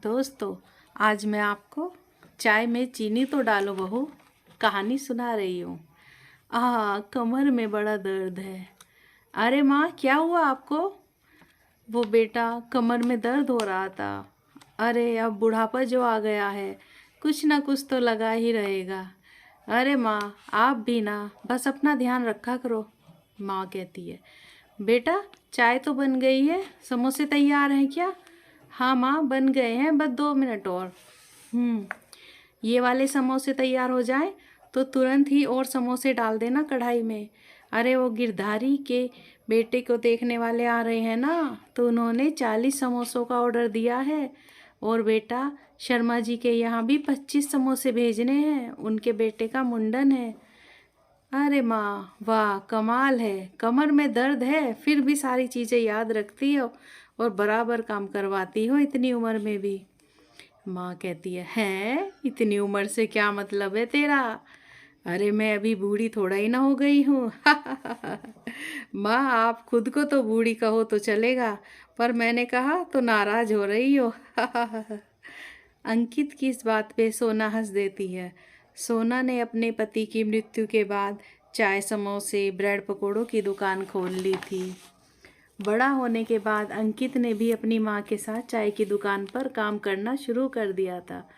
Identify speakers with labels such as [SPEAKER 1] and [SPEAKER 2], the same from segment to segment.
[SPEAKER 1] दोस्तों, आज मैं आपको चाय में चीनी तो डालो बहू कहानी सुना रही हूँ। कमर में बड़ा दर्द है। अरे माँ, क्या हुआ आपको? वो बेटा, कमर में दर्द हो रहा था। अरे अब बुढ़ापा जो आ गया है, कुछ ना कुछ तो लगा ही रहेगा। अरे माँ, आप भी ना बस अपना ध्यान रखा करो। माँ कहती है, बेटा चाय तो बन गई है, समोसे तैयार हैं क्या? हाँ माँ, बन गए हैं, बस 2 मिनट और। ये वाले समोसे तैयार हो जाएं तो तुरंत ही और समोसे डाल देना कढ़ाई में। अरे वो गिरधारी के बेटे को देखने वाले आ रहे हैं ना, तो उन्होंने 40 समोसों का ऑर्डर दिया है। और बेटा, शर्मा जी के यहाँ भी 25 समोसे भेजने हैं, उनके बेटे का मुंडन है। अरे माँ, वाह कमाल है, कमर में दर्द है फिर भी सारी चीज़ें याद रखती हो और बराबर काम करवाती हो इतनी उम्र में भी। माँ कहती है, हैं इतनी उम्र से क्या मतलब है तेरा? अरे मैं अभी बूढ़ी थोड़ा ही ना हो गई हूँ। माँ, आप खुद को तो बूढ़ी कहो तो चलेगा, पर मैंने कहा तो नाराज हो रही हो। अंकित की इस बात पे सोना हंस देती है। सोना ने अपने पति की मृत्यु के बाद चाय, समोसे, ब्रेड पकोड़ों की दुकान खोल ली थी। बड़ा होने के बाद अंकित ने भी अपनी माँ के साथ चाय की दुकान पर काम करना शुरू कर दिया था।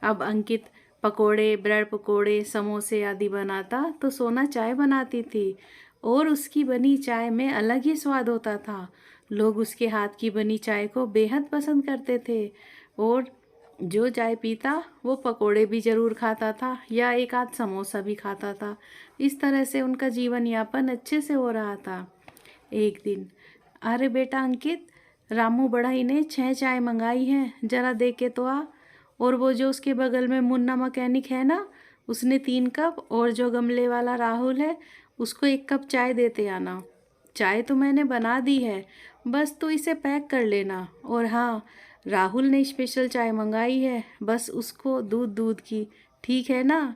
[SPEAKER 1] अब अंकित पकोड़े, ब्रेड पकोड़े, समोसे आदि बनाता तो सोना चाय बनाती थी, और उसकी बनी चाय में अलग ही स्वाद होता था। लोग उसके हाथ की बनी चाय को बेहद पसंद करते थे, और जो चाय पीता वो पकोड़े भी ज़रूर खाता था या एक आध समोसा भी खाता था। इस तरह से उनका जीवन यापन अच्छे से हो रहा था। एक दिन, अरे बेटा अंकित, रामू बढ़ई ने 6 चाय मंगाई हैं, जरा दे के तो आ। और वो जो उसके बगल में मुन्ना मैकेनिक है ना, उसने 3 कप, और जो गमले वाला राहुल है उसको 1 कप चाय देते आना। चाय तो मैंने बना दी है, बस तू इसे पैक कर लेना। और हाँ, राहुल ने स्पेशल चाय मंगाई है, बस उसको दूध दूध की, ठीक है ना?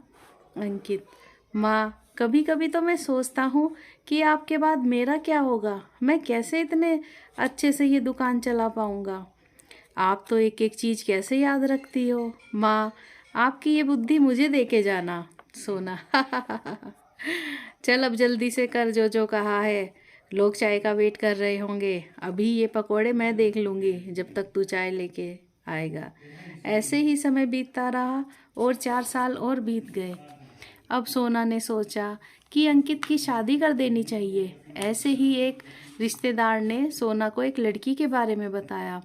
[SPEAKER 1] अंकित, माँ, कभी कभी तो मैं सोचता हूँ कि आपके बाद मेरा क्या होगा, मैं कैसे इतने अच्छे से ये दुकान चला पाऊँगा। आप तो एक एक चीज़ कैसे याद रखती हो माँ, आपकी ये बुद्धि मुझे दे के जाना। सोना, चल अब जल्दी से कर जो जो कहा है, लोग चाय का वेट कर रहे होंगे। अभी ये पकोड़े मैं देख लूँगी जब तक तू चाय लेके आएगा। ऐसे ही समय बीतता रहा और 4 साल और बीत गए। अब सोना ने सोचा कि अंकित की शादी कर देनी चाहिए। ऐसे ही एक रिश्तेदार ने सोना को एक लड़की के बारे में बताया।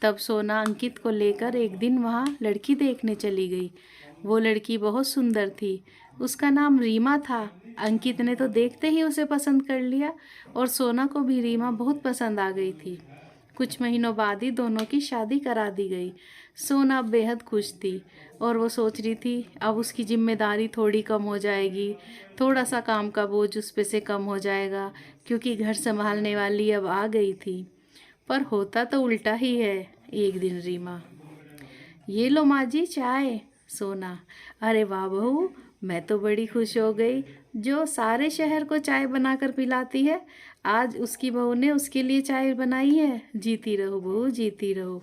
[SPEAKER 1] तब सोना अंकित को लेकर एक दिन वहाँ लड़की देखने चली गई। वो लड़की बहुत सुंदर थी, उसका नाम रीमा था। अंकित ने तो देखते ही उसे पसंद कर लिया, और सोना को भी रीमा बहुत पसंद आ गई थी। कुछ महीनों बाद ही दोनों की शादी करा दी गई। सोना बेहद खुश थी, और वो सोच रही थी अब उसकी जिम्मेदारी थोड़ी कम हो जाएगी, थोड़ा सा काम का बोझ उस पे से कम हो जाएगा, क्योंकि घर संभालने वाली अब आ गई थी। पर होता तो उल्टा ही है। एक दिन रीमा, ये लो माँ जी चाय। सोना, अरे वाह बहू, मैं तो बड़ी खुश हो गई, जो सारे शहर को चाय बनाकर पिलाती है, आज उसकी बहू ने उसके लिए चाय बनाई है। जीती रहो बहू, जीती रहो।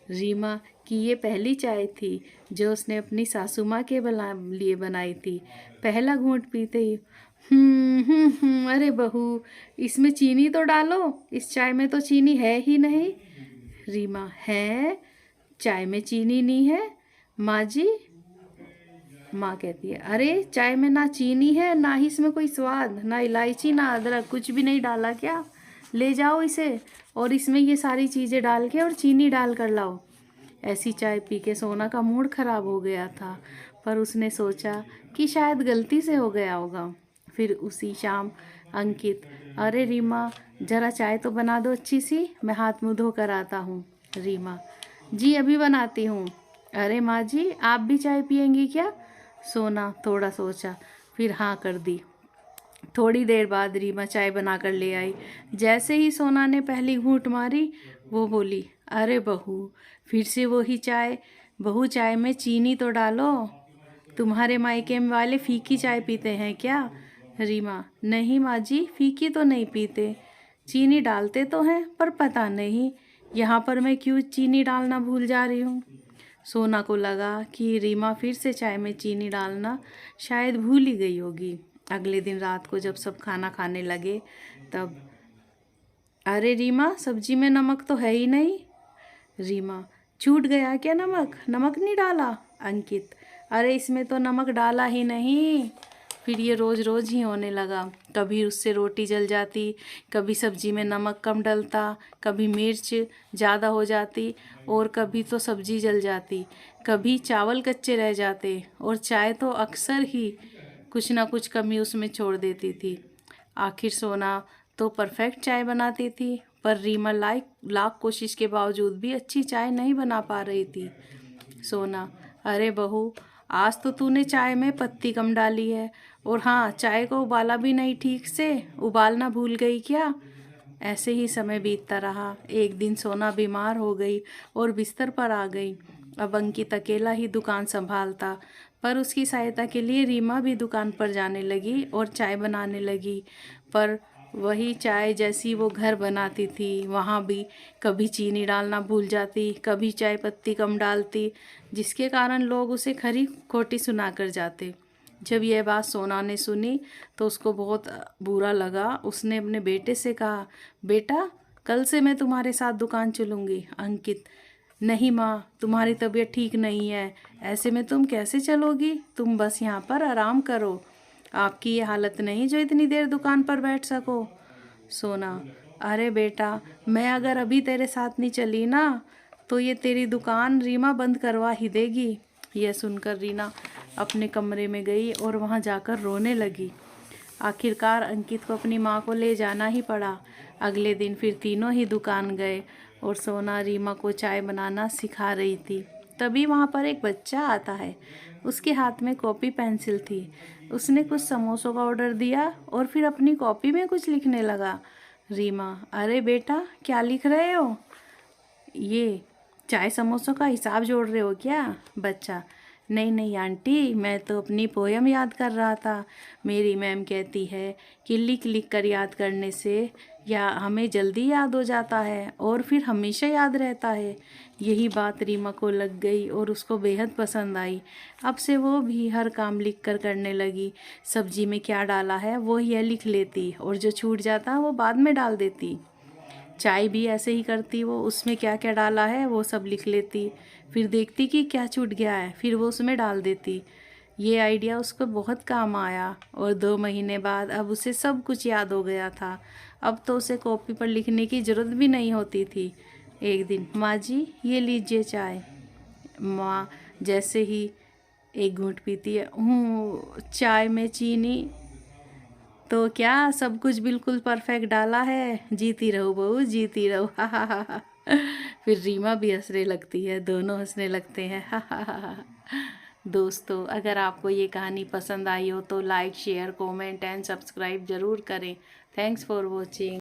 [SPEAKER 1] रीमा की ये पहली चाय थी जो उसने अपनी सासू माँ के लिए बनाई थी। पहला घूंट पीते ही, अरे बहू, इसमें चीनी तो डालो, इस चाय में तो चीनी है ही नहीं। रीमा, है, चाय में चीनी नहीं है माँ जी। माँ कहती है, अरे चाय में ना चीनी है, ना ही इसमें कोई स्वाद, ना इलायची, ना अदरक, कुछ भी नहीं डाला क्या? ले जाओ इसे, और इसमें ये सारी चीज़ें डाल के और चीनी डाल कर लाओ। ऐसी चाय पी के सोना का मूड खराब हो गया था, पर उसने सोचा कि शायद गलती से हो गया होगा। फिर उसी शाम अंकित, अरे रीमा, ज़रा चाय तो बना दो अच्छी सी, मैं हाथ मुँह धो कर आता हूँ। रीमा, जी अभी बनाती हूँ। अरे माँ जी, आप भी चाय पियेंगी क्या? सोना थोड़ा सोचा, फिर हाँ कर दी। थोड़ी देर बाद रीमा चाय बनाकर ले आई। जैसे ही सोना ने पहली घूंट मारी, वो बोली, अरे बहू, फिर से वही चाय। बहू, चाय में चीनी तो डालो, तुम्हारे मायके वाले फीकी चाय पीते हैं क्या? रीमा, नहीं माँ जी, फीकी तो नहीं पीते, चीनी डालते तो हैं, पर पता नहीं यहाँ पर मैं क्यों चीनी डालना भूल जा रही हूँ। सोना को लगा कि रीमा फिर से चाय में चीनी डालना शायद भूल ही गई होगी। अगले दिन रात को जब सब खाना खाने लगे तब, अरे रीमा, सब्जी में नमक तो है ही नहीं। रीमा, छूट गया क्या नमक? नमक नहीं डाला? अंकित, अरे इसमें तो नमक डाला ही नहीं। फिर ये रोज़ रोज़ ही होने लगा। कभी उससे रोटी जल जाती, कभी सब्जी में नमक कम डलता, कभी मिर्च ज़्यादा हो जाती और कभी तो सब्जी जल जाती, कभी चावल कच्चे रह जाते और चाय तो अक्सर ही कुछ ना कुछ कमी उसमें छोड़ देती थी। आखिर सोना तो परफेक्ट चाय बनाती थी, पर रीमा लाख कोशिश के बावजूद भी अच्छी चाय नहीं बना पा रही थी। सोना, अरे बहू, आज तो तूने चाय में पत्ती कम डाली है, और हाँ, चाय को उबाला भी नहीं ठीक से, उबालना भूल गई क्या? ऐसे ही समय बीतता रहा। एक दिन सोना बीमार हो गई और बिस्तर पर आ गई। अब अंकित अकेला ही दुकान संभालता, पर उसकी सहायता के लिए रीमा भी दुकान पर जाने लगी और चाय बनाने लगी। पर वही चाय जैसी वो घर बनाती थी, वहाँ भी कभी चीनी डालना भूल जाती, कभी चाय पत्ती कम डालती, जिसके कारण लोग उसे खरी खोटी सुना कर जाते। जब यह बात सोना ने सुनी तो उसको बहुत बुरा लगा। उसने अपने बेटे से कहा, बेटा, कल से मैं तुम्हारे साथ दुकान चलूँगी। अंकित, नहीं माँ, तुम्हारी तबीयत ठीक नहीं है, ऐसे में तुम कैसे चलोगी? तुम बस यहाँ पर आराम करो। आपकी ये हालत नहीं जो इतनी देर दुकान पर बैठ सको। सोना, अरे बेटा, मैं अगर अभी तेरे साथ नहीं चली ना तो ये तेरी दुकान रीमा बंद करवा ही देगी। यह सुनकर रीना अपने कमरे में गई और वहाँ जाकर रोने लगी। आखिरकार अंकित को अपनी माँ को ले जाना ही पड़ा। अगले दिन फिर तीनों ही दुकान गए और सोना रीमा को चाय बनाना सिखा रही थी। तभी वहाँ पर एक बच्चा आता है। उसके हाथ में कॉपी पेंसिल थी। उसने कुछ समोसों का ऑर्डर दिया और फिर अपनी कॉपी में कुछ लिखने लगा। रीमा, अरे बेटा, क्या लिख रहे हो? ये चाय समोसों का हिसाब जोड़ रहे हो क्या? बच्चा, नहीं नहीं आंटी, मैं तो अपनी पोयम याद कर रहा था। मेरी मैम कहती है कि लिख लिख कर याद करने से या हमें जल्दी याद हो जाता है और फिर हमेशा याद रहता है। यही बात रीमा को लग गई और उसको बेहद पसंद आई। अब से वो भी हर काम लिख कर करने लगी। सब्जी में क्या डाला है वो यह लिख लेती और जो छूट जाता वो बाद में डाल देती। चाय भी ऐसे ही करती वो, उसमें क्या क्या डाला है वो सब लिख लेती, फिर देखती कि क्या छूट गया है, फिर वो उसमें डाल देती। ये आइडिया उसको बहुत काम आया और 2 महीने बाद अब उसे सब कुछ याद हो गया था। अब तो उसे कॉपी पर लिखने की ज़रूरत भी नहीं होती थी। एक दिन, माँ जी, ये लीजिए चाय। माँ जैसे ही एक घूंट पीती है, चाय में चीनी तो क्या सब कुछ बिल्कुल परफेक्ट डाला है? जीती रहो बहू, जीती रहो। हा हा हा हा। फिर रीमा भी हंसने लगती है, दोनों हंसने लगते हैं। हा हा हा हा। दोस्तों, अगर आपको ये कहानी पसंद आई हो तो like, share, comment and subscribe ज़रूर करें। Thanks for watching.